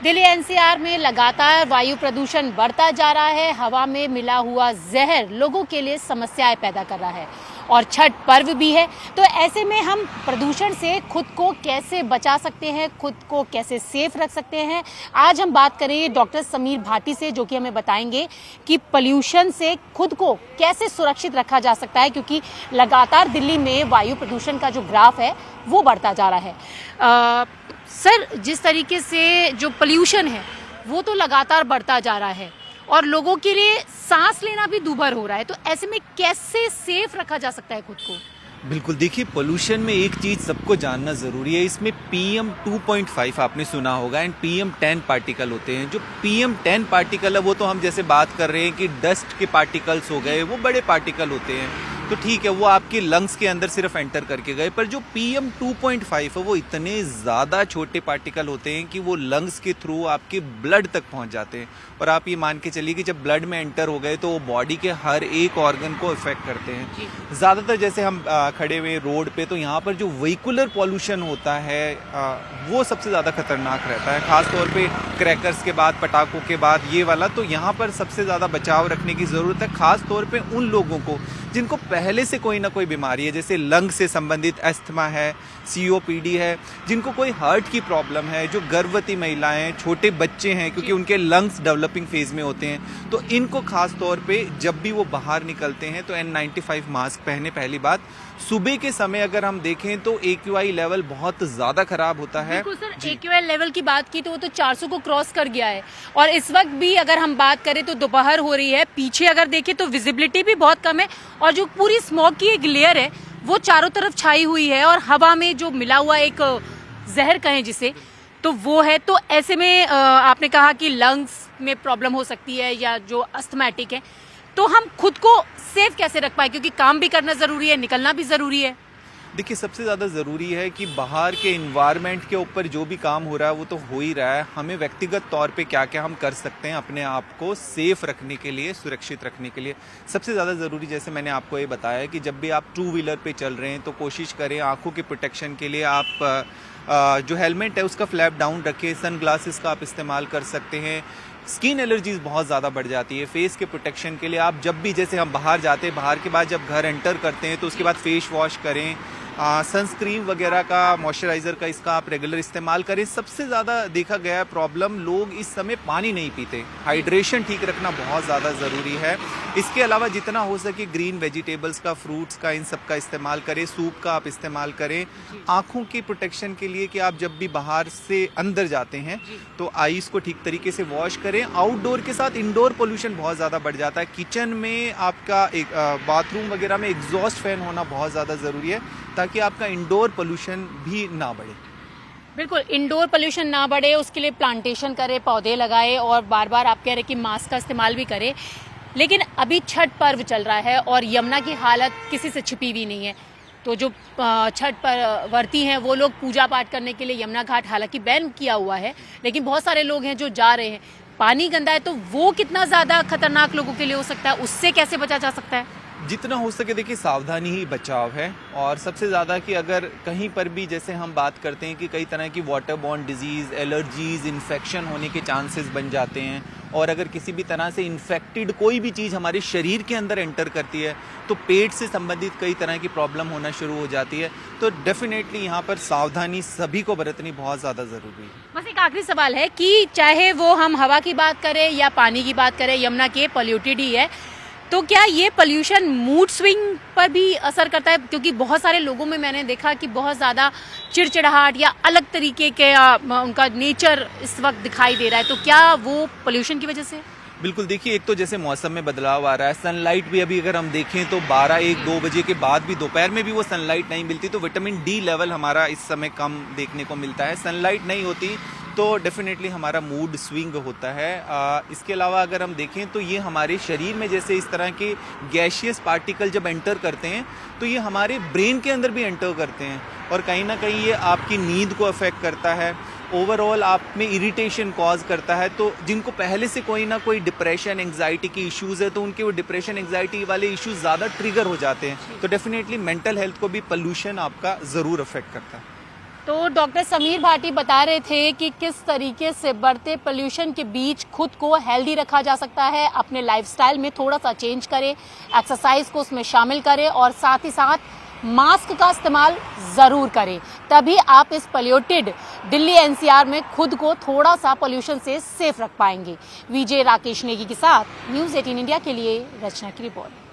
Delhi NCR में लगातार वायु प्रदूषण बढ़ता जा रहा है। हवा में मिला हुआ जहर लोगों के लिए समस्याएं पैदा कर रहा है और छठ पर्व भी है। तो ऐसे में हम प्रदूषण से खुद को कैसे बचा सकते हैं, खुद को कैसे सेफ रख सकते हैं, आज हम बात करेंगे डॉक्टर समीर भाटी से, जो कि हमें बताएंगे कि पोल्यूशन से खुद को कैसे सुरक्षित रखा जा सकता है, क्योंकि लगातार दिल्ली में वायु प्रदूषण का जो ग्राफ है वो बढ़ता जा रहा है। सर, जिस तरीके से जो पोल्यूशन है वो तो लगातार बढ़ता जा रहा है और लोगों के लिए सांस लेना भी दूभर हो रहा है, तो ऐसे में कैसे सेफ रखा जा सकता है खुद को? बिल्कुल, देखिए पोल्यूशन में एक चीज़ सबको जानना ज़रूरी है। इसमें PM 2.5 आपने सुना होगा एंड PM 10 पार्टिकल होते हैं। जो PM 10 पार्टिकल है वो तो हम जैसे बात कर रहे हैं कि डस्ट के पार्टिकल्स हो गए, वो बड़े पार्टिकल होते हैं, तो ठीक है, वो आपके लंग्स के अंदर सिर्फ एंटर करके गए। पर जो PM 2.5 है वो इतने ज़्यादा छोटे पार्टिकल होते हैं कि वो लंग्स के थ्रू आपके ब्लड तक पहुंच जाते हैं। और आप ये मान के चलिए कि जब ब्लड में एंटर हो गए तो वो बॉडी के हर एक ऑर्गन को इफेक्ट करते हैं। ज़्यादातर जैसे हम खड़े हुए रोड पे, तो यहाँ पर जो व्हीकुलर पॉल्यूशन होता है वो सबसे ज़्यादा खतरनाक रहता है, ख़ासतौर पे क्रैकर्स के बाद, पटाखों के बाद ये वाला। तो यहाँ पर सबसे ज़्यादा बचाव रखने की ज़रूरत है, ख़ासतौर पे उन लोगों को जिनको पहले से कोई ना कोई बीमारी है, जैसे लंग से संबंधित अस्थमा है, COPD है, जिनको कोई हार्ट की प्रॉब्लम है, जो गर्भवती महिलाएं, छोटे बच्चे हैं, क्योंकि उनके लंग्स डेवलपिंग फेज में होते हैं। तो इनको खास तौर पे जब भी वो बाहर निकलते हैं तो N95 मास्क पहने। पहली बात, सुबह के समय अगर हम देखें तो AQI लेवल बहुत ज़्यादा खराब होता है। बिल्कुल सर, AQI लेवल की बात की तो वो तो 400 को क्रॉस कर गया है और इस वक्त भी अगर हम बात करें तो दोपहर हो रही है, पीछे अगर देखें तो विजिबिलिटी भी बहुत कम है और जो पूरी स्मॉग की एक लेयर है वो चारों तरफ छाई हुई है और हवा में जो मिला हुआ एक जहर कहें जिसे, तो वो है। तो ऐसे में आपने कहा कि लंग्स में प्रॉब्लम हो सकती है या जो अस्थमैटिक है, तो हम खुद को सेफ कैसे रख पाए, क्योंकि काम भी करना ज़रूरी है, निकलना भी ज़रूरी है। देखिए, सबसे ज़्यादा ज़रूरी है कि बाहर के इन्वायरमेंट के ऊपर जो भी काम हो रहा है वो तो हो ही रहा है। हमें व्यक्तिगत तौर पे क्या क्या हम कर सकते हैं अपने आप को सेफ रखने के लिए, सुरक्षित रखने के लिए। सबसे ज़्यादा ज़रूरी, जैसे मैंने आपको ये बताया कि जब भी आप 2 व्हीलर पे चल रहे हैं तो कोशिश करें आँखों के प्रोटेक्शन के लिए आप जो हेलमेट है उसका फ्लैप डाउन रखें, सन ग्लासेस का आप इस्तेमाल कर सकते हैं। स्किन एलर्जीज बहुत ज़्यादा बढ़ जाती है। फेस के प्रोटेक्शन के लिए आप जब भी, जैसे हम बाहर जाते हैं, बाहर के बाद जब घर एंटर करते हैं तो उसके बाद फेस वॉश करें, सनस्क्रीन वगैरह का, मॉइस्चराइज़र का, इसका आप रेगुलर इस्तेमाल करें। सबसे ज़्यादा देखा गया है प्रॉब्लम, लोग इस समय पानी नहीं पीते। हाइड्रेशन ठीक रखना बहुत ज़्यादा ज़रूरी है। इसके अलावा जितना हो सके ग्रीन वेजिटेबल्स का, फ्रूट्स का, इन सब का इस्तेमाल करें। सूप का आप इस्तेमाल करें। आँखों की प्रोटेक्शन के लिए कि आप जब भी बाहर से अंदर जाते हैं तो आईज़ को ठीक तरीके से वॉश करें। आउटडोर के साथ इंडोर पोल्यूशन बहुत ज़्यादा बढ़ जाता है। किचन में आपका एक बाथरूम वगैरह में एग्जॉस्ट फैन होना बहुत ज़्यादा ज़रूरी है ताकि आपका इंडोर पोल्यूशन भी ना बढ़े। बिल्कुल, इंडोर पोल्यूशन ना बढ़े उसके लिए प्लांटेशन करें, पौधे लगाए और बार बार आप कह रहे हैं कि मास्क का इस्तेमाल भी करें। लेकिन अभी छठ पर्व चल रहा है और यमुना की हालत किसी से छिपी हुई नहीं है। तो जो छठ व्रती हैं वो लोग पूजा पाठ करने के लिए यमुना घाट हालांकि बैन किया हुआ है, लेकिन बहुत सारे लोग हैं जो जा रहे हैं। पानी गंदा है तो वो कितना ज़्यादा खतरनाक लोगों के लिए हो सकता है, उससे कैसे बचा जा सकता है? जितना हो सके देखिए, सावधानी ही बचाव है। और सबसे ज़्यादा कि अगर कहीं पर भी, जैसे हम बात करते हैं कि कई तरह की water borne disease, allergies, infection होने के चांसेस बन जाते हैं, और अगर किसी भी तरह से इन्फेक्टेड कोई भी चीज़ हमारे शरीर के अंदर एंटर करती है तो पेट से संबंधित कई तरह की प्रॉब्लम होना शुरू हो जाती है। तो डेफिनेटली यहाँ पर सावधानी सभी को बरतनी बहुत ज़्यादा ज़रूरी है। बस एक आखिरी सवाल है कि चाहे वो हम हवा की बात करें या पानी की बात करें, यमुना के पोल्यूटेड ही है, तो क्या ये पोल्यूशन मूड स्विंग पर भी असर करता है? क्योंकि बहुत सारे लोगों में मैंने देखा कि बहुत ज़्यादा चिड़चिड़ाहट या अलग तरीके के उनका नेचर इस वक्त दिखाई दे रहा है, तो क्या वो पोल्यूशन की वजह से? बिल्कुल, देखिए, एक तो जैसे मौसम में बदलाव आ रहा है, सनलाइट भी अभी अगर हम देखें तो 12, 1, 2 बजे के बाद भी दोपहर में भी वो सनलाइट नहीं मिलती, तो विटामिन D लेवल हमारा इस समय कम देखने को मिलता है। सनलाइट नहीं होती तो डेफिनेटली हमारा मूड स्विंग होता है। इसके अलावा अगर हम देखें तो ये हमारे शरीर में जैसे इस तरह के गैशियस पार्टिकल जब एंटर करते हैं तो ये हमारे ब्रेन के अंदर भी एंटर करते हैं और कहीं ना कहीं ये आपकी नींद को अफेक्ट करता है। ओवरऑल आप में इरिटेशन कॉज करता है। तो जिनको पहले से कोई ना कोई डिप्रेशन, एंग्जाइटी की इश्यूज़ है तो उनके वो डिप्रेशन, एंग्जाइटी वाले इश्यूज़ ज़्यादा ट्रिगर हो जाते हैं। तो डेफिनेटली मेंटल हेल्थ को भी पोल्यूशन आपका ज़रूर अफेक्ट करता है। तो डॉक्टर समीर भाटी बता रहे थे कि किस तरीके से बढ़ते पोल्यूशन के बीच खुद को हेल्दी रखा जा सकता है। अपने लाइफस्टाइल में थोड़ा सा चेंज करें, एक्सरसाइज को उसमें शामिल करें और साथ ही साथ मास्क का इस्तेमाल ज़रूर करें। तभी आप इस पोल्यूटेड दिल्ली एनसीआर में खुद को थोड़ा सा पोल्यूशन से सेफ रख पाएंगे। विजय राकेश नेगी के साथ न्यूज़ 18 इंडिया के लिए रचना की रिपोर्ट।